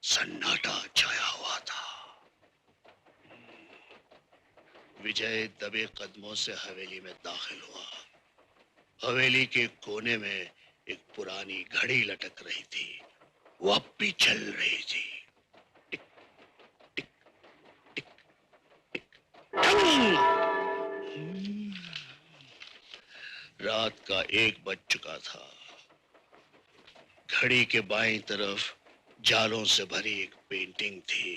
सन्नाटा छाया हुआ था। विजय दबे कदमों से हवेली में दाखिल हुआ। हवेली के कोने में एक पुरानी घड़ी लटक रही थी। वो अब भी चल रही थी। टिक टिक टिक टिक टंग। रात का 1 बज चुका था। घड़ी के बाईं तरफ जालों से भरी एक पेंटिंग थी।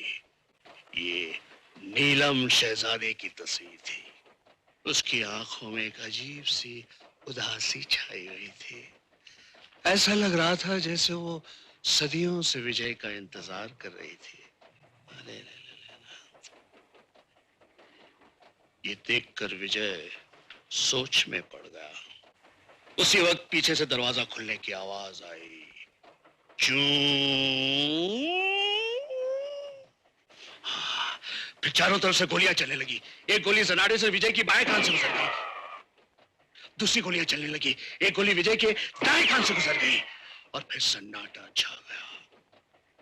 ये नीलम शहजादे की तस्वीर थी। उसकी आंखों में एक अजीब सी उदासी छाई हुई थी। ऐसा लग रहा था जैसे वो सदियों से विजय का इंतजार कर रही थी। अरे ये देखकर विजय सोच में पड़ गया। उसी वक्त पीछे से दरवाजा खुलने की आवाज आई। चूं। फिर चारों तरफ से गोलियां चलने लगी। एक गोली जनाड़े से विजय की बाएं कान से गुजर गई। दूसरी गोलियां चलने लगी। एक गोली विजय के दाएं कान से गुजर गई। और फिर सन्नाटा छा गया।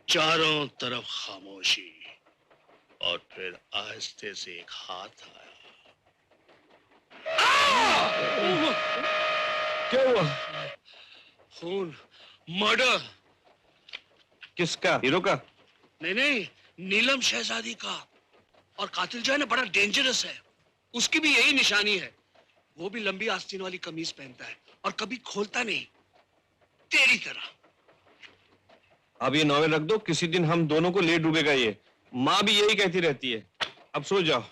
चारों तरफ खामोशी। और फिर आहिस्ते से एक हाथ आया। क्या हुआ? खून, मर्डर। किसका? हीरो का? नहीं नहीं, नीलम शहजादी का। और कातिल जो है ना बड़ा डेंजरस है। उसकी भी यही निशानी है। वो भी लंबी आस्तीन वाली कमीज पहनता है और कभी खोलता नहीं, तेरी तरह। अब ये नॉवेल रख दो, किसी दिन हम दोनों को ले डूबेगा ये। माँ भी यही कहती रहती है। अब सो जाओ,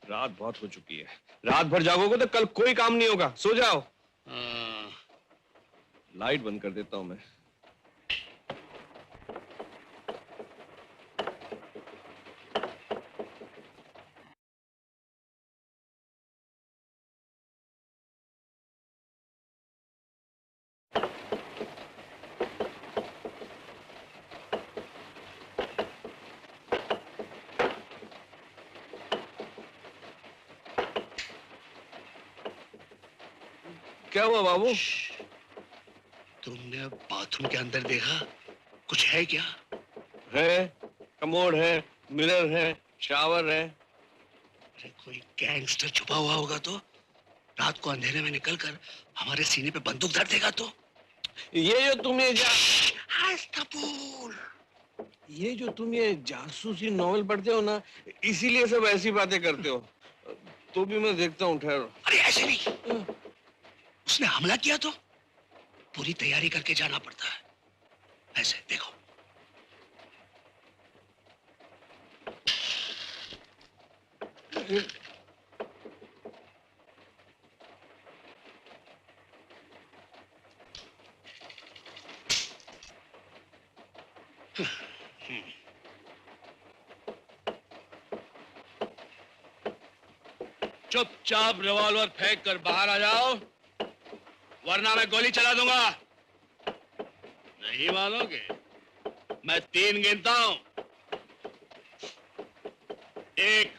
रात बहुत हो चुकी है। रात भर जागोगे तो कल कोई काम नहीं होगा। सो जाओ। लाइट बंद कर देता हूं मैं। क्या हुआ बाबू? तुमने बाथरूम के अंदर देखा? कुछ है क्या? है, कमोड है, मिरर है, शावर है। अरे कोई गैंगस्टर छुपा हुआ होगा तो? रात को अंधेरे में निकलकर हमारे सीने पे बंदूक धर देगा तो? ये जो तुम ये जासूसी नॉवेल पढ़ते हो ना, इसीलिए सब ऐसी बातें करते हो। तो भी मैं देखता हूँ, ठहरो। अरे ऐसे नहीं, उसने हमला किया तो पूरी तैयारी करके जाना पड़ता है। ऐसे देखो। चुपचाप रिवॉल्वर फेंक कर बाहर आ जाओ, वरना मैं गोली चला दूंगा। नहीं मानोगे? मैं 3 गिनता हूं। 1,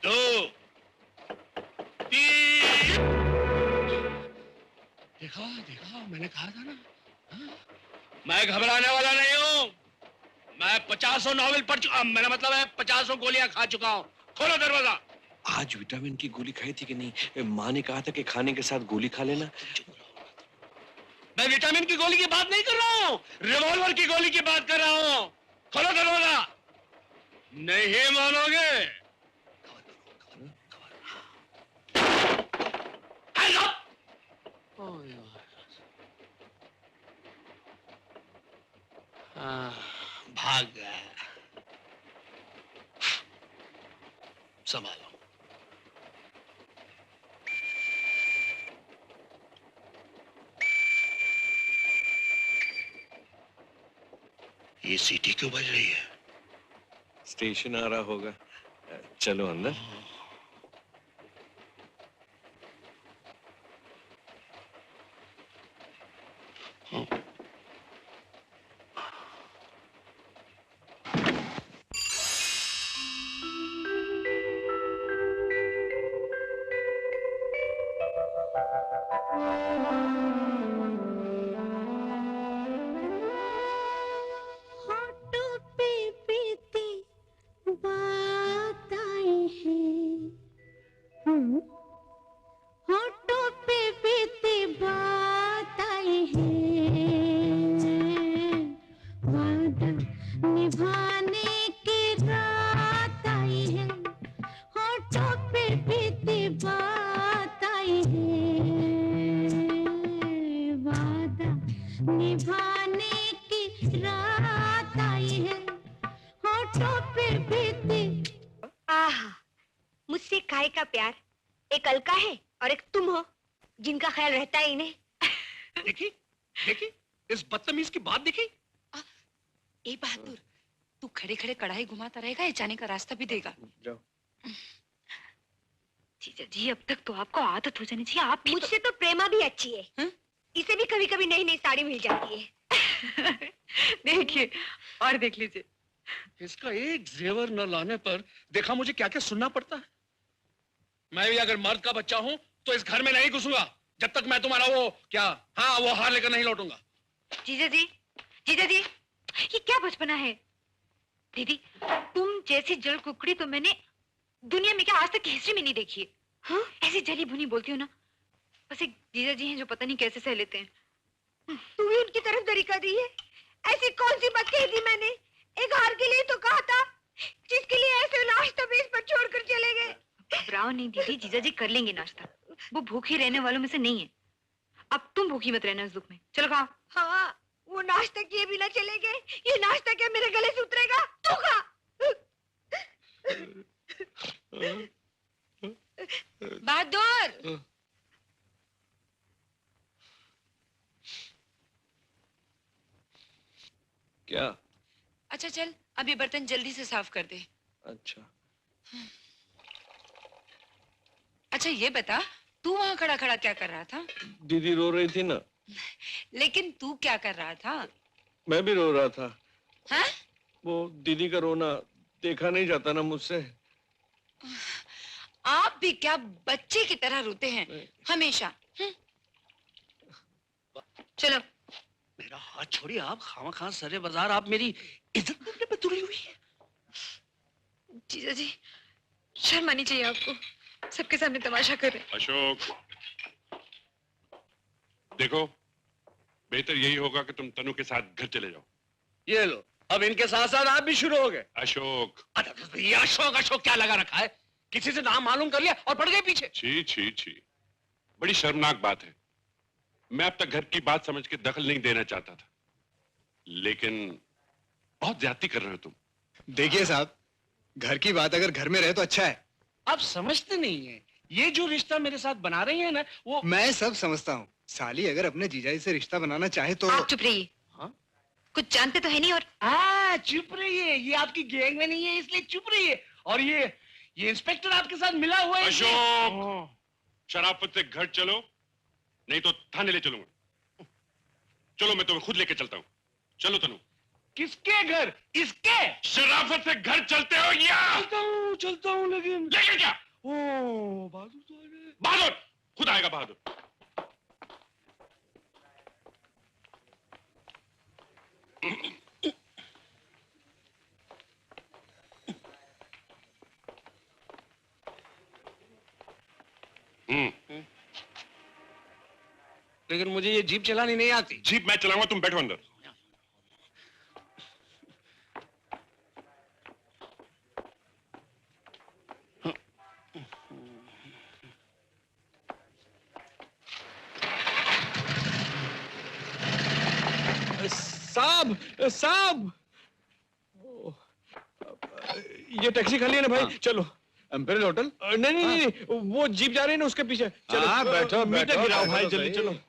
2, 3। देखा देखा, मैंने कहा था ना। मैं घबराने वाला नहीं हूं। मैं 50 नॉवेल पढ़ चुका। मेरा मतलब है 50 गोलियां खा चुका हूं। खोलो दरवाजा। आज विटामिन की गोली खाई थी कि नहीं? माँ ने कहा था कि खाने के साथ गोली खा लेना। मैं विटामिन की गोली की बात नहीं कर रहा हूं, रिवॉल्वर की गोली की बात कर रहा हूं। खोलो दरवाजा। नहीं मानोगे? Hands up! भाग गया। संभालो। ये सीटी क्यों बज रही है? स्टेशन आ रहा होगा। चलो अंदर। निभाने की रात आई है, होठों पे बीती बात आई है, वादा निभाने की रात आई है, होठों पे बीती। आहा, मुझसे काय का प्यार, एक अलका है और एक तुम हो जिनका ख्याल रहता ही नहीं। देखी देखी इस बदतमीज की बात देखी। ए बहादुर, तू खड़े खड़े कढ़ाई घुमाता रहेगा या जाने का रास्ता भी देगा? जाओ। जीजा जी, अब तक तो आपको आदत हो जानी चाहिए। आप मुझसे तो प्रेमा भी अच्छी है। हं? इसे भी कभी कभी नई नई साड़ी मिल जाती है। देखिए और देख लीजिए। इसका एक जेवर न लाने पर देखा मुझे क्या क्या सुनना पड़ता है। मैं भी अगर मर्द का बच्चा हूं तो इस घर में नहीं घुसूंगा जब तक मैं तुम्हारा वो क्या, हाँ, वो हार लेकर नहीं लौटूंगा। जीजा जी, जीजा जी, ये क्या बचपना है? दीदी, तुम जैसी जल कुकड़ी तो मैंने दुनिया में क्या आज तक हिस्ट्री में नहीं देखी है। हाँ? ऐसी जली भुनी बोलती हो ना, बस एक जीजा जी हैं जो पता नहीं कैसे सह लेते हैं। तू भी उनकी तरफ तरीका दी है। ऐसी कौन सी बात कही थी मैंने? एक हार के लिए तो कहा था, जिसके लिए ऐसे नाश्ता बेस पर छोड़कर चले गए। घबराओ नहीं दीदी, जीजा जी कर लेंगे नाश्ता। वो भूखी रहने वालों में से नहीं है। अब तुम भूखी मत रहना इस दुख में। चलो खाओ। हाँ, वो नाश्ता किए बिना चले गए। ये नाश्ता क्या मेरे गले से उतरेगा? तू खा। बहादुर, क्या? अच्छा चल, अब ये बर्तन जल्दी से साफ कर दे। अच्छा। अच्छा ये बता, तू वहाँ खड़ा खड़ा क्या कर रहा था? दीदी रो रही थी ना। लेकिन तू क्या कर रहा था? मैं भी रो रहा था। हाँ? वो दीदी का रोना देखा नहीं जाता ना मुझसे। आप भी क्या बच्चे की तरह रोते हैं हमेशा? चलो। मेरा हाथ छोड़िए आप। खामखा सरे बाजार आप मेरी इज्जत करने पे तुली हुई है। जीजा जी, शर्म आनी चाहिए आपको। सबके सामने तमाशा कर रहे हैं। अशोक, देखो, बेहतर यही होगा कि तुम तनु के साथ घर चले जाओ। ये लो, अब इनके साथ साथ आप भी शुरू हो गए। अशोक। ये अशोक अशोक क्या लगा रखा है? किसी से नाम मालूम कर लिया और पड़ गए पीछे। छी छी छी, बड़ी शर्मनाक बात है। मैं अब तक घर की बात समझ के दखल नहीं देना चाहता था, लेकिन बहुत ज्यादती कर रहे हो तुम। देखिए साहब, घर की बात अगर घर में रहे तो अच्छा है। आप समझते नहीं है, ये जो रिश्ता मेरे साथ बना रही है ना, वो मैं सब समझता हूँ। साली अगर अपने जीजाजी से रिश्ता बनाना चाहे तो। आप चुप रहिए। हाँ? कुछ जानते तो है नहीं। और चुप रहिए, ये आपकी गैंग में नहीं है इसलिए चुप रहिए। और ये इंस्पेक्टर आपके साथ मिला हुआ है। अशोक, शराफत से घर चलो, नहीं तो थाने ले चलूंगा। चलो, मैं तुम्हें खुद लेके चलता हूँ। चलो तनु। किसके घर? इसके? शराफत से घर चलते हो या? चलता हूँ लेकिन क्या? ओ बहादुर तो आ गए। बहादुर खुद आएगा। बहादुर लेकिन मुझे ये जीप चलानी नहीं आती। जीप मैं चलाऊंगा, तुम बैठो अंदर। साहब, साहब, ये टैक्सी खाली है ना भाई? हाँ। चलो। Empirical hotel? नहीं नहीं नहीं, वो जीप जा रही है ना, उसके पीछे। चलो। हाँ, बैठो, मीटर बैठो, गिराओ बैठो भाई, तो जल्दी सही। चलो।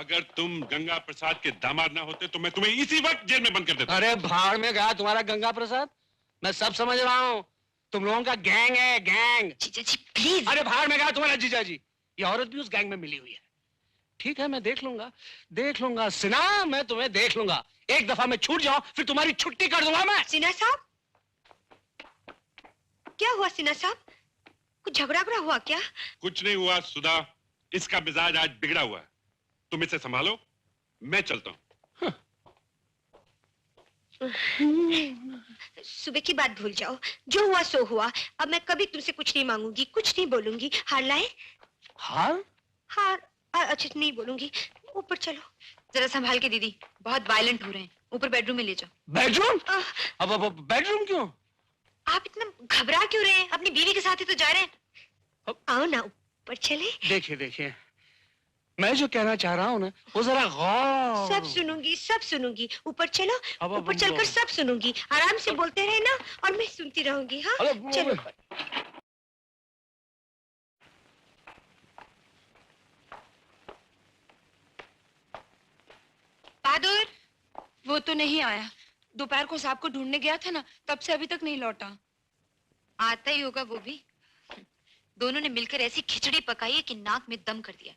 अगर तुम गंगा प्रसाद के दामाद ना होते तो मैं तुम्हें इसी वक्त जेल में बंद कर देता। अरे भाड़ में गया तुम्हारा गंगा प्रसाद, मैं सब समझ रहा हूँ। तुम लोगों का गैंग है, गैंग। जीजा जी प्लीज। अरे भाड़ में गया तुम्हारा जीजा जी। ये औरत भी उस गैंग में मिली हुई है। ठीक है, मैं देख लूंगा सिन्हा, मैं तुम्हें देख लूंगा। एक दफा मैं छूट जाऊं फिर तुम्हारी छुट्टी कर दूंगा मैं। सिन्हा साहब, क्या हुआ सिन्हा साहब? कुछ झगड़ा हुआ क्या? कुछ नहीं हुआ सुधा, इसका मिजाज आज बिगड़ा हुआ है। तुम इसे संभालो, मैं चलता हूं। सुबह की बात भूल जाओ, जो हुआ सो हुआ। अब मैं कभी तुमसे कुछ नहीं मांगूंगी, कुछ नहीं बोलूंगी। हार लाए? हार? हार? अच्छा नहीं बोलूंगी। ऊपर चलो। जरा संभाल के दीदी, बहुत वायलेंट हो रहे हैं। ऊपर बेडरूम में ले जाओ। बेडरूम? अब बेडरूम क्यों? आप इतना घबरा क्यों रहे हैं? अपनी बीवी के साथ ही तो जा रहे हैं। आओ ना ऊपर चले। देखिए, मैं जो कहना चाह रहा हूँ ना, वो जरा गौर। सब सुनूंगी। ऊपर चलो, ऊपर चलकर सब सुनूंगी। आराम से बोलते रहे ना, और मैं सुनती रहूंगी। हाँ चलो। बहादुर, वो तो नहीं आया। दोपहर को साहब को ढूंढने गया था ना, तब से अभी तक नहीं लौटा। आता ही होगा वो भी। दोनों ने मिलकर ऐसी खिचड़ी पकाई है कि नाक में दम कर दिया।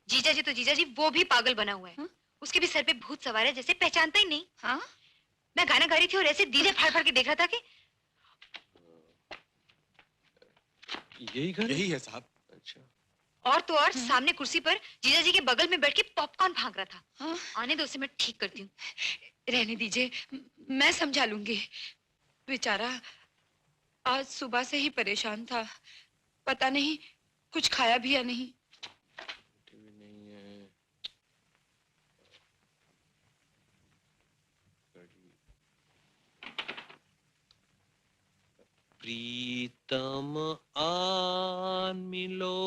जीजा जी वो भी पागल बना हुआ है। हा? उसके भी सर पे भूत सवार है, जैसे पहचानता ही नहीं। हाँ? मैं गाना गा रही थी और ऐसे दीजे फाड़ फाड़ के देख रहा था कि यही घर? यही है साहब। अच्छा। और तो और सामने कुर्सी पर जीजा जी के बगल में बैठ के पॉपकॉर्न भाग रहा था। हाँ? आने दो, उसे मैं ठीक करती हूँ। रहने दीजिए, मैं समझा लूंगी। बेचारा आज सुबह से ही परेशान था। पता नहीं कुछ खाया भी या नहीं। नहीं है। प्रीतम आन मिलो,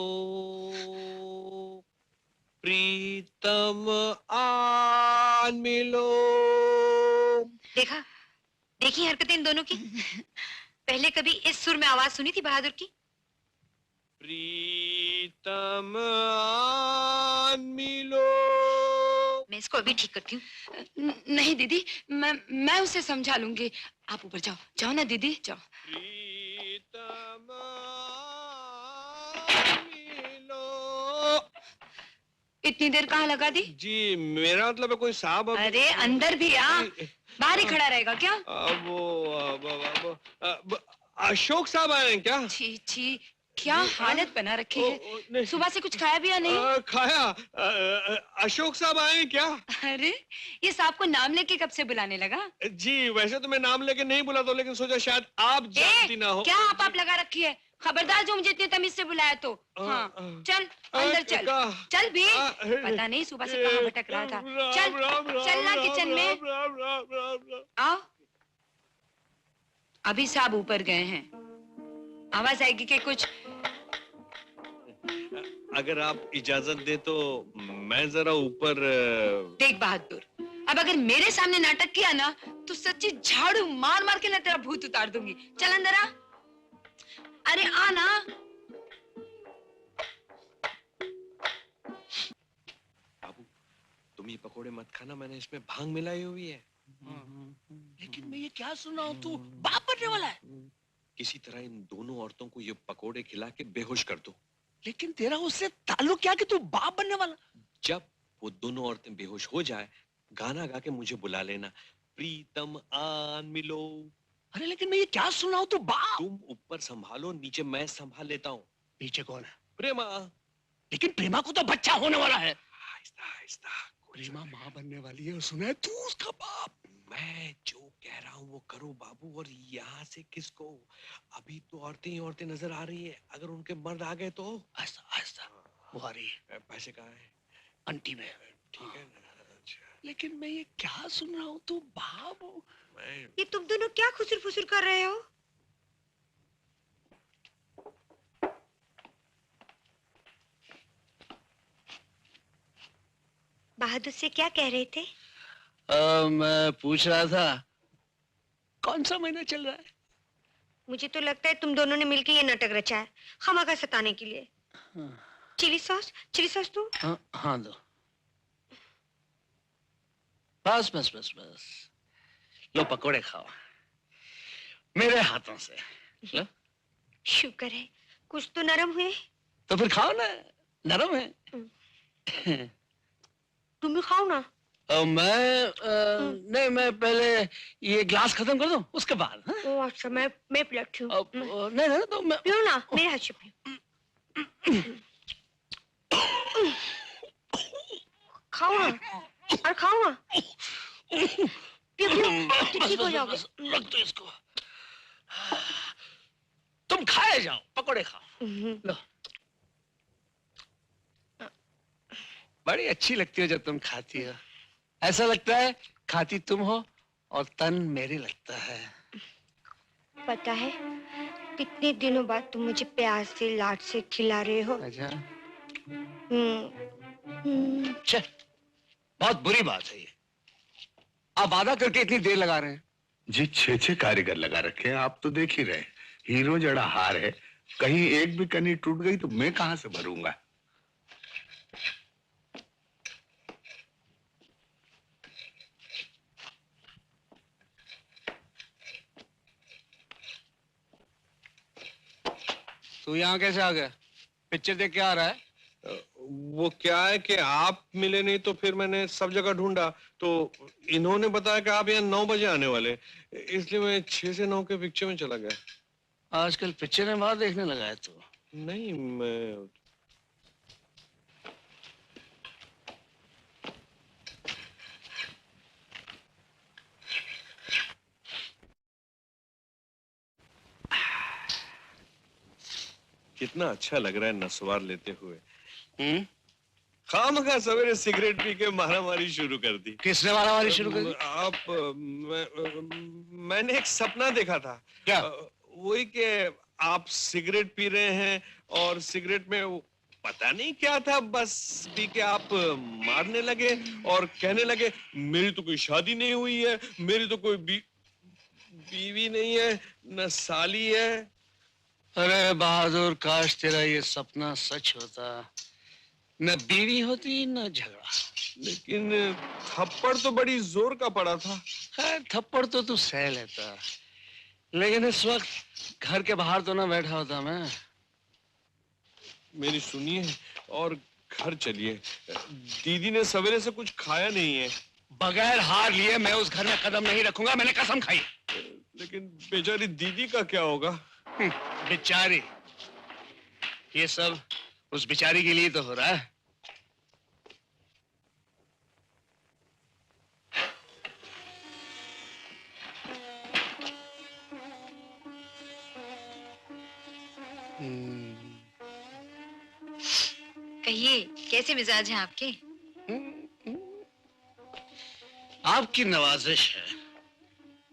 प्रीतम आन मिलो। देखी हरकतें इन दोनों की। पहले कभी इस सुर में आवाज सुनी थी बहादुर की? प्रीतम आन मिलो। मैं इसको अभी ठीक करती हूँ। नहीं दीदी, मैं उसे समझा लूंगी। आप ऊपर जाओ ना दीदी, जाओ। प्रीतम आन मिलो। इतनी देर कहाँ लगा दी? जी मेरा मतलब है कोई साहब। अरे अंदर भी आ, बाहर ही खड़ा रहेगा क्या? वो अशोक साहब आए हैं क्या? छी, क्या हालत बना रखी है। सुबह से कुछ खाया भी या नहीं? खाया। अशोक साहब आए हैं क्या? अरे ये साहब को नाम लेके कब से बुलाने लगा? जी वैसे तो मैं नाम लेके नहीं बुलाता हूँ, लेकिन सोचा शायद आप जानती ना हो। क्या आप लगा रखी है? खबरदार जो मुझे इतनी तमीज से बुलाया तो। हाँ चल अंदर चल भी। पता नहीं सुबह से कहाँ भटक रहा था। चलना किचन में। आओ। अभी साहब ऊपर गए हैं, आवाज आएगी कि कुछ। अगर आप इजाजत दे तो मैं जरा ऊपर। देख बहादुर, अब अगर मेरे सामने नाटक किया ना तो सच्ची झाड़ू मार मार के ना तेरा भूत उतार दूंगी। चल अंदर आ। अरे आ ना। बाबू तुम ये पकोड़े मत खाना, मैंने इसमें भांग मिलाई हुई है। लेकिन मैं ये क्या सुन रहा हूँ, तू बाप बनने वाला है। किसी तरह इन दोनों औरतों को ये पकोड़े खिला के बेहोश कर दो। लेकिन तेरा उससे ताल्लुक क्या कि तू बाप बनने वाला? जब वो दोनों औरतें बेहोश हो जाए, गाना गा के मुझे बुला लेना, प्रीतम आन मिलो। अरे लेकिन मैं ये क्या सुन रहा हूँ, तू बाप। तुम ऊपर संभालो, नीचे मैं संभाल लेता हूँ। नीचे कौन है? प्रेमा। लेकिन प्रेमा को तो बच्चा होने वाला है। आहिस्ता आहिस्ता। प्रेमा माँ बनने वाली है और सुना है तू उसका बाप। मैं जो कह रहा हूँ वो करो बाबू, और यहाँ से किसको? अभी तो औरतें ही औरतें नजर आ रही है, अगर उनके मर्द आ गए तो। ऐसा वो आ रही है। पैसे कहाँ है? अंटी में। ठीक है ना? अच्छा। लेकिन मैं ये क्या सुन रहा हूँ, तू बाप। मैं ये तुम दोनों क्या खुसुर फुसुर कर रहे हो? बहादुर से क्या कह रहे थे? मैं पूछ रहा था कौन सा महीना चल रहा है? मुझे तो लगता है तुम दोनों ने मिलकर ये नाटक रचा है, खामखा सताने के लिए। चिली सॉस दो। हाँ दो। बस बस बस बस, लो पकोड़े खाओ मेरे हाथों से। लो। शुक्र है कुछ तो नरम हुए। तो फिर खाओ ना, नरम है। तुम भी खाओ ना। नहीं, मैं पहले ये ग्लास खत्म कर दूं उसके बाद। हाँ? ओ अच्छा, मैं पिलाती हूँ। नहीं नहीं तो मैं पियो ना, मेरे हाथ से पियो। खाओ ना, और खाओ ना। पियो पियो, तो ठीक हो जाओगे। रख दो इसको। तुम खाए जाओ, पकोड़े खाओ। लो। बड़ी अच्छी लगती हो जब तुम खाती हो। ऐसा लगता है खाती तुम हो और तन मेरी लगता है। पता है कितने दिनों बाद तुम मुझे प्यार से लाड से खिला रहे हो। अच्छा। छे, बहुत बुरी बात है ये। आप वादा करके इतनी देर लगा रहे हैं। जी 6 कारीगर लगा रखे हैं, आप तो देख ही रहे। हीरो जड़ा हार है, कहीं एक भी कनी टूट गई तो मैं कहां से भरूंगा। तू यहाँ कैसे आ गया? पिक्चर देख के आ रहा है? वो क्या है कि आप मिले नहीं तो फिर मैंने सब जगह ढूंढा, तो इन्होंने बताया कि आप यहाँ 9 बजे आने वाले, इसलिए मैं 6 से 9 के पिक्चर में चला गया। आजकल पिक्चरें बाहर देखने लगा है तू? नहीं, मैं कितना अच्छा लग रहा है नस्वार लेते हुए। खामखा सवेरे सिगरेट पी के मारामारी शुरू कर दी। किसने मारामारी शुरू कर दी? मैंने एक सपना देखा था। क्या? वही कि आप सिगरेट पी रहे हैं और सिगरेट में पता नहीं क्या था, बस पी के आप मारने लगे और कहने लगे मेरी तो कोई शादी नहीं हुई है, मेरी तो कोई बीवी नहीं है, न साली है। अरे बहादुर, काश तेरा ये सपना सच होता। न बीवी होती न झगड़ा। लेकिन थप्पड़ तो बड़ी जोर का पड़ा था। खैर थप्पड़ तो तू सह लेता, लेकिन इस वक्त घर के बाहर तो ना बैठा होता मैं। मेरी सुनिए और घर चलिए। दीदी ने सवेरे से कुछ खाया नहीं है। बगैर हार लिए मैं उस घर में कदम नहीं रखूंगा, मैंने कसम खाई। लेकिन बेचारी दीदी का क्या होगा? बेचारी? ये सब उस बेचारी के लिए तो हो रहा है। कहिए, कैसे मिजाज हैं आपके? आपकी नवाजिश है,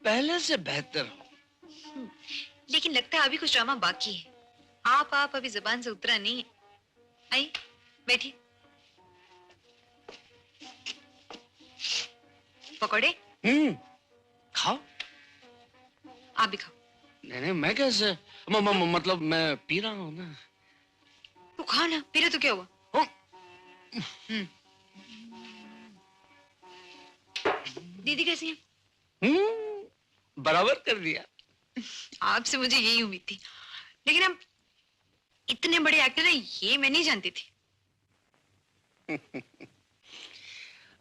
पहले से बेहतर हो। लेकिन लगता है अभी कुछ ड्रामा बाकी है। आप अभी जुबान से उतरा नहीं है। आइए बैठिए। पकौड़े? खाओ। आप भी खाओ। नहीं नहीं, मैं कैसे? मतलब मैं पी रहा हूँ ना। तो खा ना, पी रहे तो क्या हुआ? दीदी कैसी हैं? बराबर कर दिया। आपसे मुझे यही उम्मीद थी, लेकिन आप इतने बड़े एक्टर हैं ये मैं नहीं जानती थी।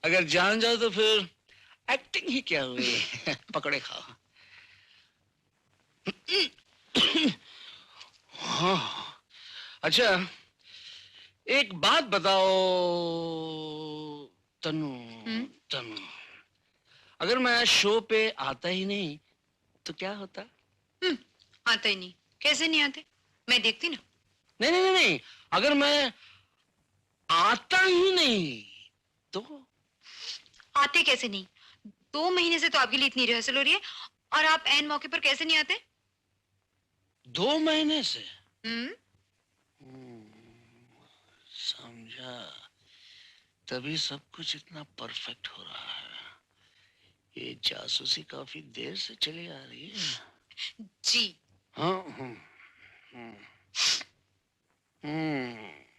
अगर जान जाओ तो फिर एक्टिंग ही क्या हुई। पकड़े खाओ। हाँ, अच्छा एक बात बताओ तनु। तनु, अगर मैं शो पे आता ही नहीं तो क्या होता? आता ही नहीं? कैसे नहीं आते? मैं देखती ना। नहीं नहीं नहीं, अगर मैं आता ही नहीं तो? आते कैसे नहीं? 2 महीने से तो आपके लिए इतनी रिहर्सल हो रही है और आप ऐन मौके पर कैसे नहीं आते? 2 महीने से? समझा, तभी सब कुछ इतना परफेक्ट हो रहा है। ये जासूसी काफी देर से चली आ रही है। जी हाँ।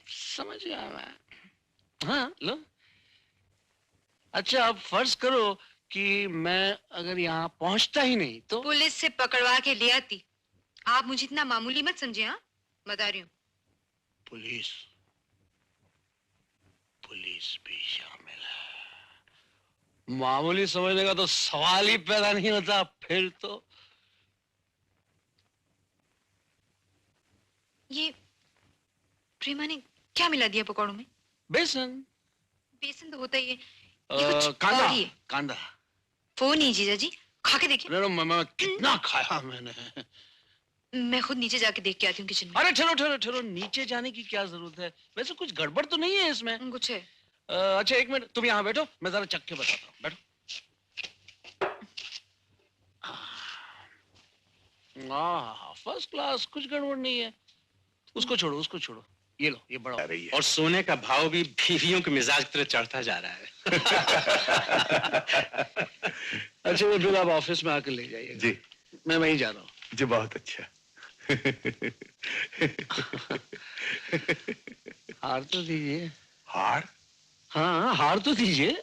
समझ गया मैं। हाँ लो, अच्छा अब फर्ज करो कि मैं अगर यहाँ पहुंचता ही नहीं तो? पुलिस से पकड़वा के ले आती। आप मुझे इतना मामूली मत समझे। हाँ, बता रही हूँ। पुलिस पुलिस भी शामिल है। मामूली समझने का तो सवाल ही पैदा नहीं होता फिर तो। ये प्रेमा ने क्या मिला दिया पकौड़ों में? बेसन। बेसन तो होता ही है। ये कुछ कांदा। और ही है। कांदा। वो नहीं जीजा जी, खा के देखिए। मैं कितना खाया मैंने। मैं खुद नीचे जाके देख के आती हूँ किचन में। अरे ठहरो ठहरो ठहरो, नीचे जाने की क्या जरूरत है? वैसे कुछ गड़बड़ तो नहीं है इसमें? कुछ है। अच्छा एक मिनट, तुम यहाँ बैठो, मैं जरा चख के बताता हूँ। बैठो। फर्स्ट क्लास, कुछ गड़बड़ नहीं है। उसको छोड़ो, उसको छोड़ो। ये लो, ये बड़ा। और सोने का भाव भी बीवियों के मिजाज की तरह चढ़ता जा रहा है। अच्छा वो फिर आप ऑफिस में आकर ले जाइए। जी मैं वहीं जा रहा हूँ। जी बहुत अच्छा। हार तो दीजिए। हार? हाँ हार तो दीजिए।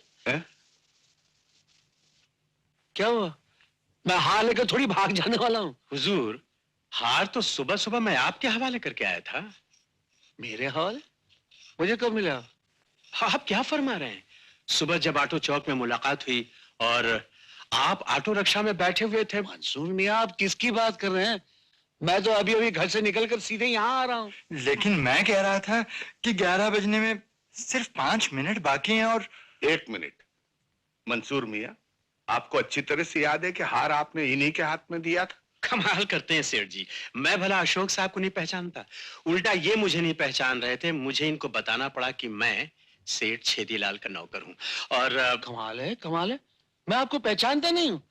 क्या हुआ? मैं हार लेकर थोड़ी भाग जाने वाला हूँ। हुजूर, हार तो सुबह सुबह मैं आपके हवाले करके आया था। मेरे हवाले? मुझे कब मिला? आप क्या फरमा रहे हैं? सुबह जब ऑटो चौक में मुलाकात हुई और आप ऑटो रिक्शा में बैठे हुए थे। मंसूर मियां, आप किसकी बात कर रहे हैं? मैं तो अभी अभी घर से निकलकर सीधे यहाँ आ रहा हूँ। लेकिन मैं कह रहा था कि 11 बजने में सिर्फ 5 मिनट बाकी हैं। और 1 मिनट। मंसूर मियां, आपको अच्छी तरह से याद है कि हार आपने इन्हीं के हाथ में दिया था? कमाल करते हैं सेठ जी, मैं भला अशोक साहब को नहीं पहचानता, उल्टा ये मुझे नहीं पहचान रहे थे। मुझे इनको बताना पड़ा कि मैं सेठ छेदीलाल का नौकर हूँ। और कमाल है, कमाल है। मैं आपको पहचानता नहीं हूँ।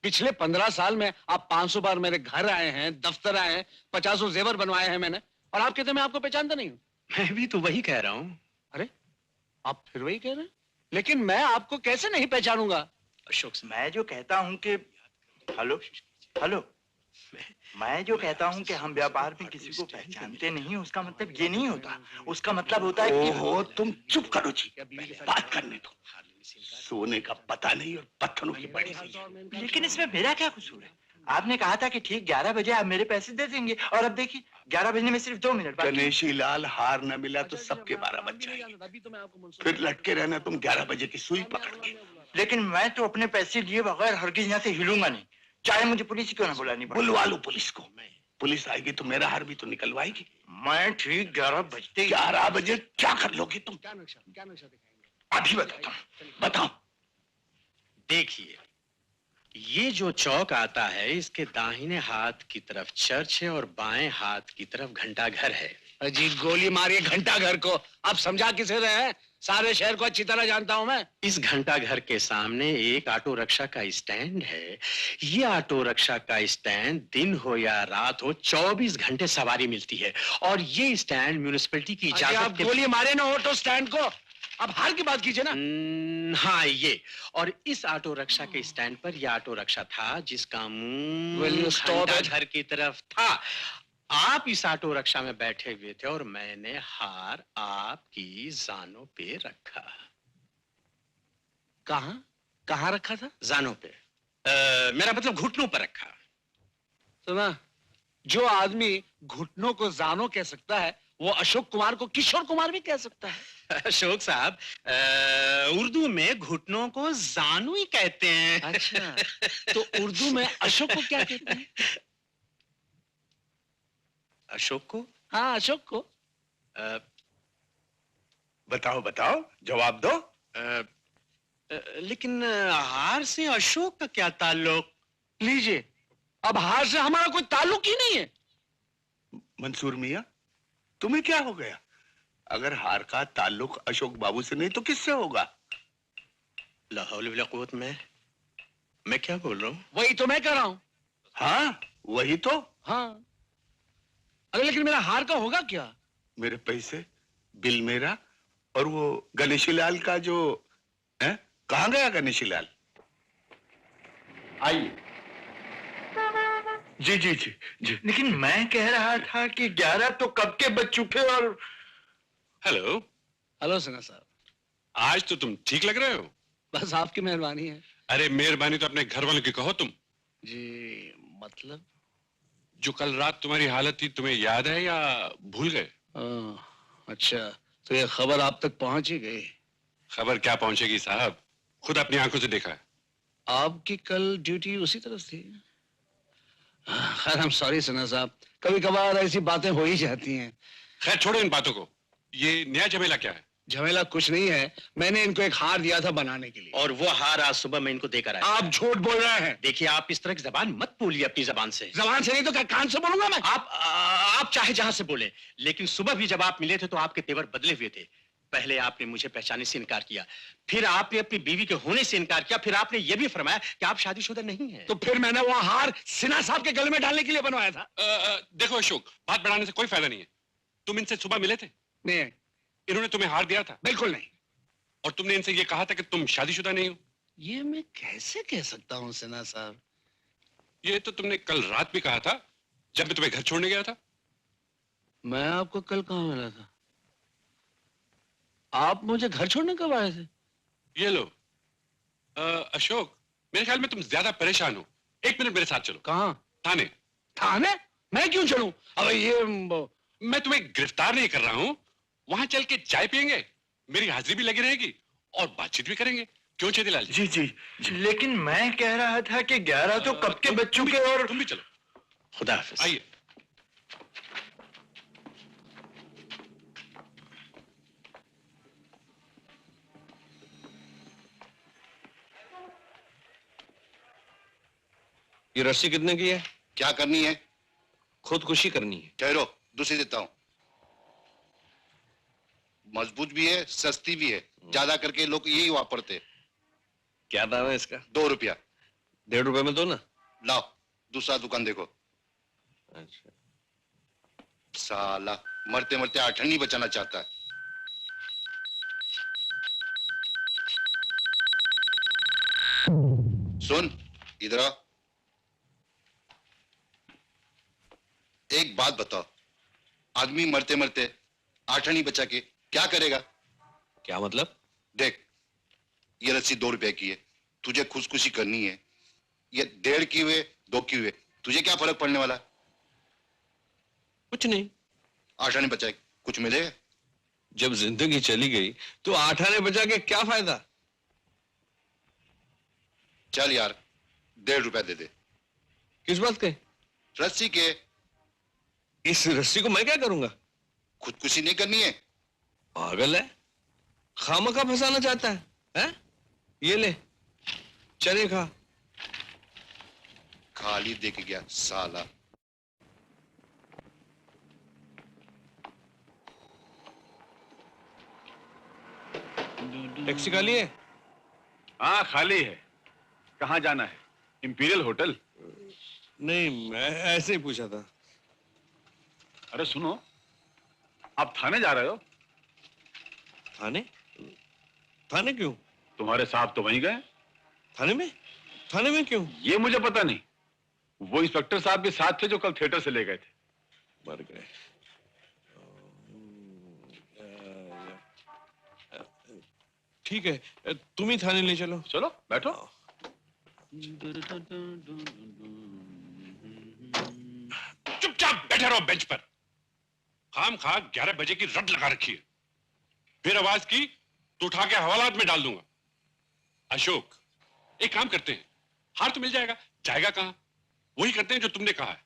पिछले 15 साल में आप 500 बार मेरे घर आए हैं, दफ्तर आए हैं, 50 जेवर बनवाए हैं मैंने, और आप कहते हैं मैं आपको पहचानता नहीं हूँ। मैं भी तो वही कह रहा हूँ। अरे आप फिर वही कह रहे हैं? लेकिन मैं आपको कैसे नहीं पहचानूंगा? अशोक साहब, मैं जो कहता हूँ कि हेलो हेलो, मैं जो कहता हूँ कि हम व्यापार में किसी को पहचानते नहीं, उसका मतलब ये नहीं होता। उसका मतलब होता है कि ओहो, तुम चुप करो जी, पहले बात करने दो। सोने का पता नहीं और पत्थरों की बड़ी सी। लेकिन इसमें मेरा क्या कसूर है? आपने कहा था कि ठीक 11 बजे आप मेरे पैसे दे देंगे, और अब देखिए 11 बजने में सिर्फ 2 मिनट बाकी। गणेशी लाल, हार न मिला तो सबके 12 बज जाएंगे। फिर लटके रहना तुम 11 बजे की सुई पकड़ के। लेकिन मैं तो अपने पैसे लिए बगैर हरगिज यहाँ से हिलूंगा नहीं, चाहे मुझे पुलिस क्यों ना बुलानी पड़े। बुलवा लो पुलिस को। पुलिस आएगी तो मेरा हार भी तो निकलवाएगी। मैं ठीक 11 बजते 11 बजे क्या कर लोगे तुम? क्या नक्शा दिखाएंगे? अभी बताता हूँ, बताओ। देखिए, ये जो चौक आता है, इसके दाहिने हाथ की तरफ चर्च है और बाएं हाथ की तरफ घंटा घर है। अजी गोली मारिए घंटा घर को। आप समझा किसे रहे हैं? सारे शहर को अच्छी तरह जानता हूं मैं। इस घंटा घर के सामने एक ऑटो रिक्शा का स्टैंड है। ये ऑटो रिक्शा का स्टैंड दिन हो या रात हो 24 घंटे सवारी मिलती है, और ये स्टैंड म्युनिसिपैलिटी की इजाजत आप गोली मारे ना ऑटो स्टैंड को। अब हार की बात कीजिए ना। हाँ ये, और इस ऑटो रिक्शा के स्टैंड पर यह ऑटो रिक्शा था जिसका मुंह घंटा घर की तरफ था। आप इस ऑटो रिक्शा में बैठे हुए थे और मैंने हार आपकी जानों पे रखा। कहाँ कहाँ रखा था? जानों पे, मेरा मतलब घुटनों पर रखा। सुना, जो आदमी घुटनों को जानों कह सकता है, वो अशोक कुमार को किशोर कुमार भी कह सकता है। अशोक साहब, उर्दू में घुटनों को जानू ही कहते हैं। अच्छा, तो उर्दू में अशोक को क्या कहते हैं? अशोक को? हाँ अशोक को। बताओ बताओ, जवाब दो। लेकिन हार से अशोक का क्या ताल्लुक? लीजिए, अब हार से हमारा कोई ताल्लुक ही नहीं है। मंसूर मियां, तुम्हें क्या हो गया? अगर हार का ताल्लुक अशोक बाबू से नहीं तो किससे होगा? ला हौल वला कुव्वत में मैं क्या बोल रहा हूँ? वही तो मैं कह रहा हूँ। हाँ वही तो। हाँ, अरे लेकिन मेरा हार का होगा क्या? मेरे पैसे, बिल मेरा, और वो गणेशी लाल का जो है, कहाँ गया गणेशी लाल? आइए। जी जी जी जी। लेकिन मैं कह रहा था कि 11 तो कब के बज चुके। और हेलो हेलो सिन्हा साहब, आज तो तुम ठीक लग रहे हो। बस आपकी मेहरबानी है। अरे मेहरबानी तो अपने घर वालों की कहो तुम। जी मतलब? जो कल रात तुम्हारी हालत थी तुम्हें याद है या भूल गए? अच्छा, तो ये खबर आप तक पहुंच ही गई। खबर क्या पहुंचेगी साहब, खुद अपनी आंखों से देखा है। आपकी कल ड्यूटी उसी तरफ थी। खैर I'm सॉरी सना साहब, कभी कभार ऐसी बातें हो ही जाती हैं। खैर छोड़ो इन बातों को, ये नया झमेला क्या है? झमेला कुछ नहीं है, मैंने इनको एक हार दिया था बनाने के लिए। और वो हार आज सुबह मैं इनको देकर आया। आप झूठ बोल रहे हैं। देखिए आप इस तरह की जबान मत बोलिए अपनी जबान से। जबान से नहीं तो क्या कान से बोलूंगा मैं? आप चाहे जहां से बोले, लेकिन सुबह भी जब आप मिले थे तो आपके तेवर बदले हुए थे। पहले आपने मुझे पहचानने से इनकार किया, फिर आपने अपनी बीवी के होने से इनकार किया, फिर आपने यह भी फरमाया कि आप शादीशुदा नहीं हैं। तो फिर मैंने वो हार सिन्हा साहब के गले में डालने के लिए बनवाया था। देखो अशोक, बात बढ़ाने से कोई फायदा नहीं है। तुम इनसे सुबह मिले थे? नहीं। इन्होंने तुम्हें हार दिया था? बिल्कुल नहीं। और तुमने इनसे ये कहा था कि तुम शादीशुदा नहीं हो? ये मैं कैसे कह सकता हूँ सिन्हा साहब? ये तो तुमने कल रात भी कहा था जब मैं तुम्हें घर छोड़ने गया था। मैं आपको कल कहाँ मिला था? आप मुझे घर छोड़ने कब आए थे? ये लो अशोक, मेरे ख्याल में तुम ज्यादा परेशान हो। एक मिनट मेरे साथ चलो। कहाँ? थाने। थाने? मैं क्यों चलूं? अब ये मैं तुम्हें गिरफ्तार नहीं कर रहा हूं, वहां चल के चाय पियेंगे, मेरी हाजिरी भी लगी रहेगी और बातचीत भी करेंगे। क्यों चेतीलाल जी? जी, लेकिन मैं कह रहा था कि 11 तो कब के बच चुके। और तुम भी चलो। खुदा हाफिज। आइए। ये रस्सी कितने की है? क्या करनी है? खुदकुशी करनी है। ठहरो, दूसरी देता हूं। मजबूत भी है, सस्ती भी है, ज्यादा करके लोग यही वापरते। क्या दाम है इसका? 2 रुपया। 1.5 रुपए में दो ना। लाओ, दूसरा दुकान देखो। अच्छा। साला मरते मरते आठन्नी बचाना चाहता है। सुन, इधर आ। एक बात बताओ, आदमी मरते मरते आठन्नी बचा के क्या करेगा? क्या मतलब? देख, ये रस्सी 2 रुपए की है, तुझे खुदकुशी करनी है। ये 1.5 की हुए 2 की हुए, तुझे क्या फर्क पड़ने वाला? कुछ नहीं। 8 आने बचाए, कुछ मिलेगा? जब जिंदगी चली गई तो 8 आने बचा के क्या फायदा? चल यार, 1.5 रुपया दे दे। किस बात के? रस्सी के। इस रस्सी को मैं क्या करूंगा? खुदकुशी नहीं करनी है। पागल है, खामखा फंसाना चाहता है, हैं? ये ले, चने खा। खाली दे के गया साला। टैक्सी खाली है? हाँ खाली है। कहाँ जाना है? Imperial hotel? नहीं, मैं ऐसे ही पूछा था। अरे सुनो, आप थाने जा रहे हो? थाने? थाने क्यों? तुम्हारे साहब तो वहीं गए। थाने में? थाने में क्यों? ये मुझे पता नहीं। वो इंस्पेक्टर साहब भी साथ थे जो कल थिएटर से ले गए थे। मर गए। ठीक है, तुम ही थाने ले चलो। चलो बैठो। चुपचाप बैठे रहो बेंच पर। खाम खा 11 बजे की रट लगा रखी है। फिर आवाज की तो उठा के हवालात में डाल दूंगा। अशोक, एक काम करते हैं, हार तो मिल जाएगा, जाएगा कहां? वही करते हैं जो तुमने कहा है।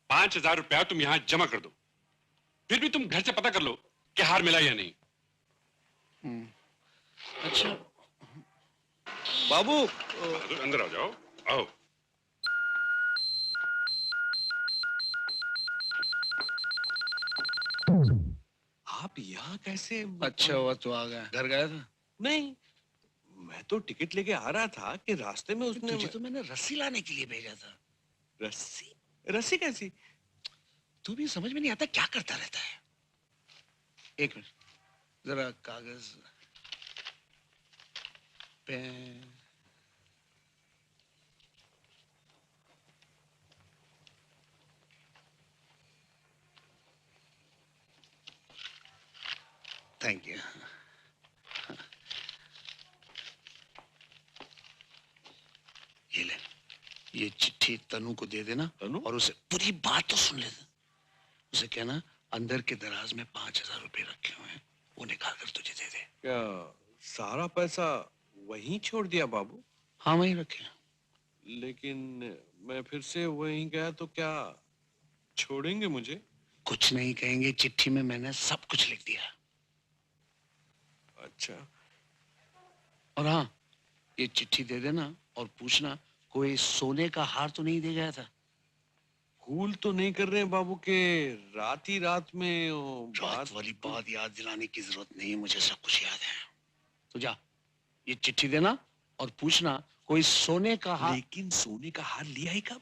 5,000 रुपया तुम यहां जमा कर दो, फिर भी तुम घर से पता कर लो कि हार मिला या नहीं। अच्छा बाबू, अंदर आ जाओ। आओ। आप यहाँ कैसे? अच्छा हुआ तू आ गया। घर गया था? नहीं, मैं तो टिकट लेके आ रहा था कि रास्ते में उसने तुझे तो मैंने रस्सी लाने के लिए भेजा था। रस्सी? रस्सी कैसी? तू भी समझ में नहीं आता क्या करता रहता है। एक मिनट, जरा कागज पेन। Thank you. ये ले, ये चिट्ठी तनु को दे देना। तनु? और उसे पूरी बात तो सुन लेना। उसे कहना अंदर के दराज में 5,000 रुपए रखे हुए हैं, वो निकाल कर तुझे दे दे। क्या सारा पैसा वहीं छोड़ दिया बाबू? हाँ वहीं रखे। लेकिन मैं फिर से वहीं गया तो क्या छोड़ेंगे मुझे? कुछ नहीं कहेंगे, चिट्ठी में मैंने सब कुछ लिख दिया। अच्छा। और हाँ, ये चिट्ठी दे देना और पूछना कोई सोने का हार तो नहीं दे गया था। भूल तो नहीं कर रहे हैं बाबू के रात ही रात में रात वाली बात याद दिलाने की जरूरत नहीं, मुझे सब कुछ याद है। तो जा, ये चिट्ठी देना और पूछना कोई सोने का हार। लेकिन सोने का हार लिया ही कब?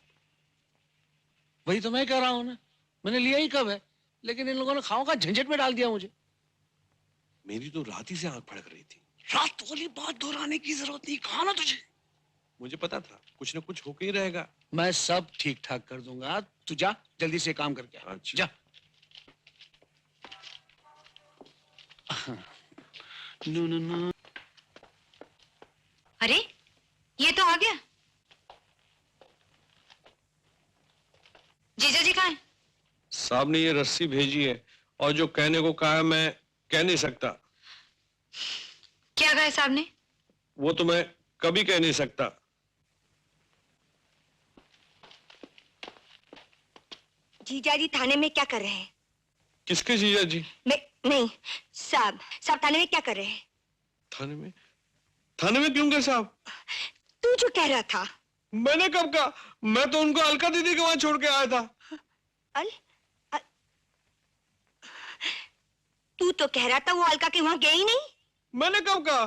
वही तो मैं कह रहा हूं ना, मैंने लिया ही कब है, लेकिन इन लोगों ने खाओ का झंझट में डाल दिया मुझे। मेरी तो रात ही से आंख फड़क रही थी। रात वाली बात दोहराने की जरूरत नहीं, कहा ना तुझे। मुझे पता था कुछ न कुछ होके ही रहेगा। मैं सब ठीक ठाक कर दूंगा, तू जा जल्दी से काम करके आ। अच्छा। जा। No no no. अरे ये तो आ गया। जीजा जी कहाँ हैं? साहब ने ये रस्सी भेजी है और जो कहने को कहा है मैं कह नहीं सकता। क्या कहा है साहब ने? वो तो मैं कभी कह नहीं सकता। जीजा जी थाने में क्या कर रहे हैं? किसके जीजा जी? नहीं, साहब थाने में क्या कर रहे हैं? थाने में? थाने में क्यों गए साहब? तू जो कह रहा था। मैंने कब कहा? मैं तो उनको अलका दीदी के वहां छोड़ के आया था। तू तो कह रहा था वो अलका के वहां गए ही नहीं। मैंने कब कहा?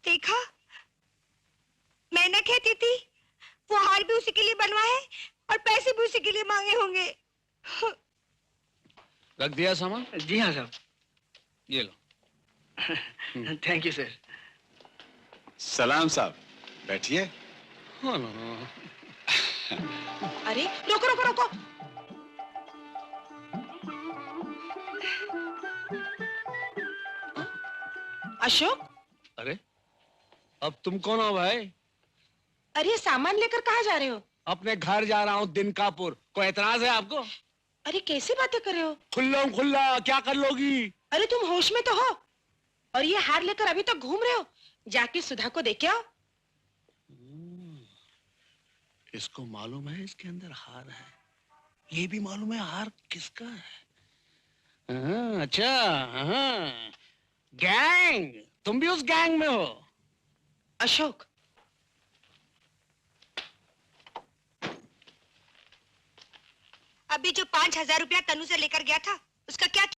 देखा, मैं ना कहती थी वो हार भी उसी के लिए बनवा है और पैसे भी उसी के लिए मांगे होंगे। रख दिया सामान? जी हाँ साहब। ये लो। Thank you sir. सलाम साहब, बैठिए। हाँ ना। अरे रोको रोको रोको। अशोक, अरे अब तुम कौन हो भाई? अरे सामान लेकर कहाँ जा रहे हो? अपने घर जा रहा हूँ दिनकापुर। कोई एतराज है आपको? अरे कैसी बातें कर रहे हो? खुल्ला खुल्ला क्या कर लोगी? अरे तुम होश में तो हो और ये हार लेकर अभी तक घूम रहे हो। जाके सुधा को देखे आओ। इसको मालूम है इसके अंदर हार है, ये भी मालूम है हार किसका है। अच्छा हाँ, गैंग, तुम भी उस गैंग में हो? अशोक, अभी जो 5,000 रुपया तनु से लेकर गया था उसका क्या